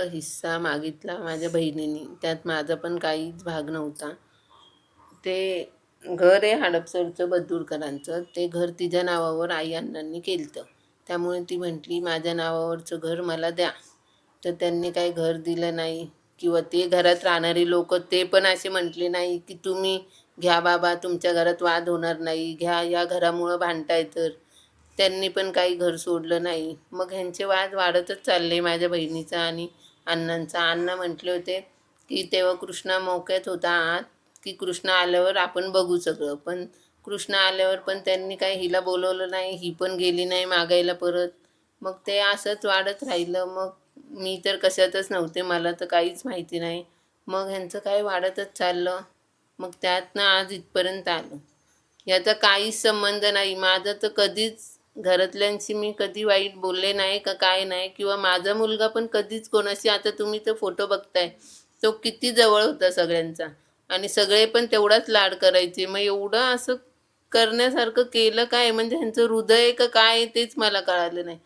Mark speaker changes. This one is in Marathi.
Speaker 1: हिस्सा मागितला माझ्या बहिणीने. त्यात माझा पण काहीच भाग नव्हता. ते घर आहे हडपसरचं बद्दुरकरांचं. ते घर तिच्या नावावर आई-अण्णांनी केलं. त्यामुळे ती म्हटली, "माझ्या नावावरचं घर मला द्या." तर त्यांनी काही घर दिलं नाही किंवा ते घरात राहणारी लोकं ते पण असे म्हटले नाही, की "तुम्ही घ्या बाबा, तुमच्या घरात वाद होणार नाही. घ्या, या घरामुळं भांडताय तर." त्यांनी पण काही घर सोडलं नाही. मग ह्यांचे वाद वाढतच चालले माझ्या बहिणीचा आणि अण्णांचा. अण्णा म्हटले होते, की तेव्हा कृष्णा मोक्यात होता आत, की कृष्णा आल्यावर आपण बघू सगळं. पण कृष्णा आल्यावर पण त्यांनी काही हिला बोलवलं नाही. ही पण गेली नाही मागायला परत. मग ते असंच वाढत राहिलं. मग मी तर कशातच नव्हते. मला तर काहीच माहिती नाही. मग ह्यांचं काय वाढतच चाललं. मग त्यातनं आज इथपर्यंत आलं. याचा काहीच संबंध नाही. माझं तर कधीच घरातल्यांशी मी कधी वाईट बोलले नाही का काय नाही किंवा माझा मुलगा पण कधीच कोणाशी आता तुम्ही तो फोटो बघताय. तो किती जवळ होता सगळ्यांचा आणि सगळे पण तेवढाच लाड करायचे. मग एवढं असं करण्यासारखं केलं काय? म्हणजे ह्यांचं हृदय का काय तेच मला कळालं नाही.